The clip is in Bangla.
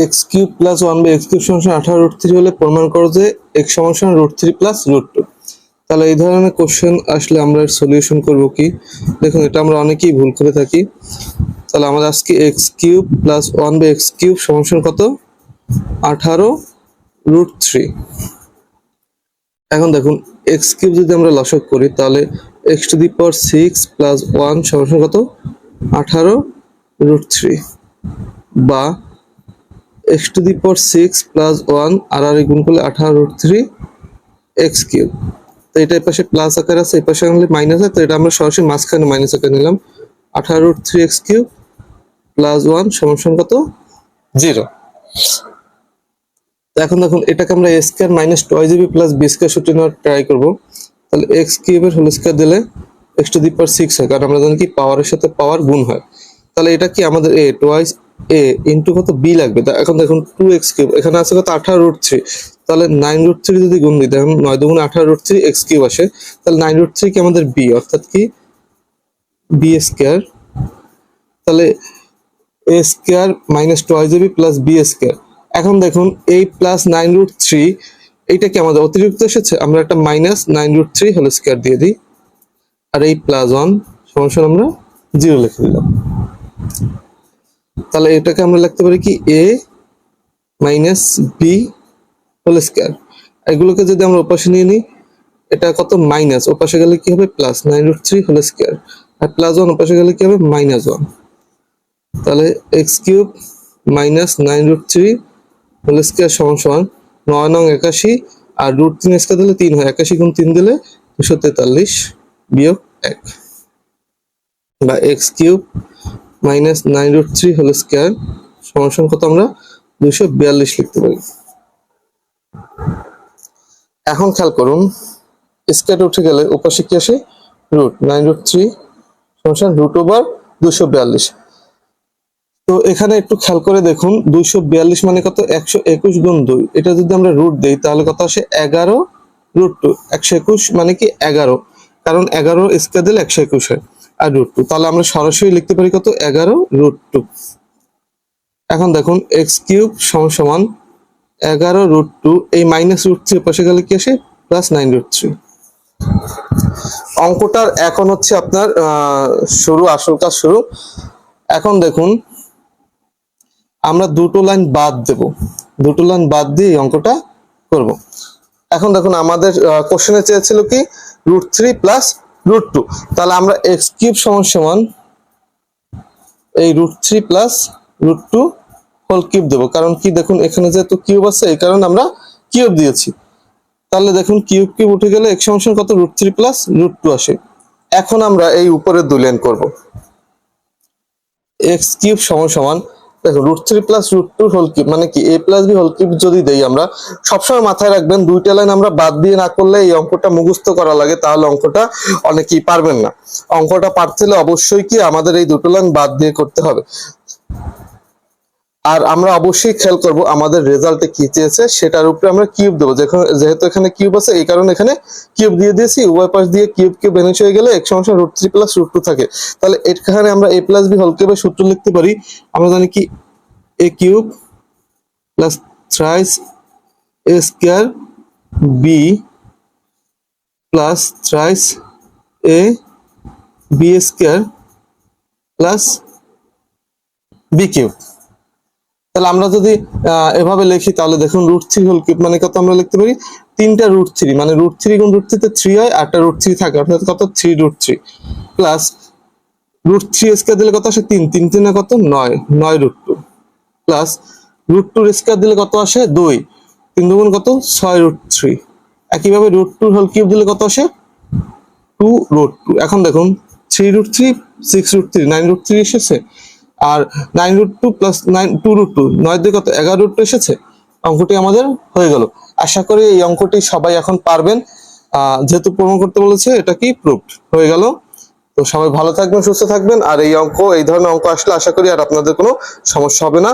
X cube plus one by x cube সমান 18√3 হলে প্রমাণ করো যে এক্স সমান √3 প্লাস √2। তাহলে এই ধরনের কোশ্চেন আসলে আমরা সলিউশন করব কি? দেখুন, এটা আমরা অনেকেই ভুল করে থাকি। তাহলে আমাদের আজকে x cube plus one by x cube সমান কত? 18√3। এখন দেখুন, এক্স কিউব যদি আমরা লসক করি তাহলে x to the power 6 plus 1 সমান কত? 18√3, বা x to the power 6 plus 1 আর গুণ করলে 18√3 এক্স কিউব। তো এটা এই পাশে প্লাস আকার আছে, এই পাশে আনলে মাইনাস আছে, তো এটা আমরা সরাসরি মাঝখানে মাইনাস আকার নিলাম। 18√3 এক্স কিউব প্লাস 1 সমান কত? 0। এখন দেখুন, এটাকে আমরা a square minus 2ab plus b square সূত্রে নেওয়ার ট্রাই করবো। তাহলে এক্স কিউবের হোল স্কয়ার দিলে এক্স টু দি পাওয়ার 6 হয়, কারণ আমরা জানি কি পাওয়ারের সাথে পাওয়ার গুণ হয়। তাহলে এটা কি আমাদের এ টোয়াইস এ ইন্টু কত বি লাগবে। এখন দেখুন 2x কিউব, এখানে আছে কত? 18√3। তাহলে 9√3 যদি গুণ দিই, দেখুন 9 দুগুণ 18√3 এক্স কিউব আসে। তাহলে 9√3 কি আমাদের বি, অর্থাৎ কি বি স্কয়ার। তাহলে a square minus 2ab plus b square. এখন দেখুন এই প্লাস 9√3 এইটা কি আমাদের অতিরিক্ত এসেছে, আমরা একটা মাইনাস 9√3 হোল স্কয়ার দিয়ে দিই, আর এই প্লাস 1 সমান আমরা 0 লিখে দিলাম। তাহলে এটাকে আমরা লিখতে পারি কি এ মাইনাস বি হোল স্কয়ার। এগুলোকে যদি আমরা ওপাশে নিয়ে নিই, এটা কত? মাইনাস, ওপাশে গেলে কি হবে? প্লাস 9√3 হোল স্কয়ার, আর প্লাস 1 ওপাশে গেলে কি হবে? -1। তাহলে x cube minus 9√3 whole square সমান 9 নং 81, আর √3 স্কয়ার দিলে 3 হয়, 81 গুণ 3 দিলে 243 বিয়োগ 1, বা x cube minus 9√3 whole square সমান কত? আমরা 242 লিখতে পারি। এখন খেয়াল করুন, স্কয়ার উঠে গেলে ওপাশে কি আসে? রুট। 9√3 সমান √242। তো এখানে একটু খেয়াল করে দেখুন, 242 মানে কত? 121 গুণ 2। এটা যদি আমরা রুট দেই তাহলে কত আসে? 11√2। 121 মানে কি 11, কারণ 11 স্কয়ার দিলে 121 হয়, আর √2। তাহলে আমরা সরাসরি লিখতে পারি কত? 11√2। এখন দেখুন এক্স কিউব সমান 11√2, এই মাইনাস √3 পাশে গেলে কি আসে? প্লাস 9√3। অঙ্কটার এখন হচ্ছে আপনার আসল কাজ শুরু। এখন দেখুন, আমরা দুটো লাইন বাদ দেব, দুটো লাইন বাদ দিয়ে এই অঙ্কটা করব। এখন দেখুন, আমাদের কোশ্চেনে চেয়েছিল কি √3 প্লাস √2। তাহলে আমরা এক্স কিউব সমান এই √3 প্লাস √2 হোল কিউব দেবো, কারণ কি দেখুন এখানে যেহেতু কিউব আছে এই কারণে আমরা কিউব দিয়েছি। তাহলে দেখুন কিউব কিউব উঠে গেলে এক্স সমান কত? √3 প্লাস √2 আসে। এখন আমরা এই উপরে দুই লাইন করব। এক্স কিউব সমান দেখো √3 প্লাস √2 হোল কিউব মানে কি a plus b whole cube যদি দেই, আমরা সবসময় মাথায় রাখবেন দুইটা লাইন আমরা বাদ দিয়ে না করলে এই অঙ্কটা মুখস্থ করা লাগে, তাহলে অঙ্কটা অনেকেই পারবেন না। অঙ্কটা পারতে হলে অবশ্যই কি আমাদের এই দুটো লাইন বাদ দিয়ে করতে হবে। আর আমরা অবশ্যই খেয়াল করব আমাদের রেজাল্টে কি চেয়েছে সেটার উপরে আমরা কিউব দেবো। যেহেতু এখানে কিউব আছে এই কারণে এখানে কিউব দিয়ে দিয়েছি। উভয় পাশ দিয়ে কিউব কিউব ভ্যানিশ হয়ে গেলে x সমান √3 প্লাস √2 থাকে। তাহলে এখানে আমরা a প্লাস বি হোল কিউবের সূত্র লিখতে পারি। আমরা জানি কি a cube plus thrice a square b plus thrice a b square plus b cube. তাহলে আমরা যদি এভাবে লিখি তাহলে দেখুন √3 হোল কিউব মানে কত? আমরা লিখতে পারি 3টা √3, মানে √3 গুণ √3 তে 3 হয়, 8টা √3 থাকে, অর্থাৎ কত? 3√3 প্লাস √3 স্কয়ার দিলে কত আসে? 3, 3 3 কত? 9, 9√2 প্লাস √2 স্কয়ার দিলে কত আসে? 2, 3 দুগুণ কত? 6√3। একইভাবে √2 হোল কিউব দিলে কত আসে? 2√2। এখন দেখুন 3√3 6√3 9√3 এসেছে, আর 9√2 প্লাস 2√2 9 দিয়ে কত? 11√2 এসেছে। অঙ্কটি আমাদের হয়ে গেল। আশা করি এই অঙ্কটি সবাই এখন পারবেন, যেহেতু প্রমাণ করতে বলেছে এটা কি প্রুফড হয়ে গেল। তো সবাই ভালো থাকবেন, সুস্থ থাকবেন, আর এই ধরনের অঙ্ক আসলে আশা করি আর আপনাদের কোনো সমস্যা হবে না।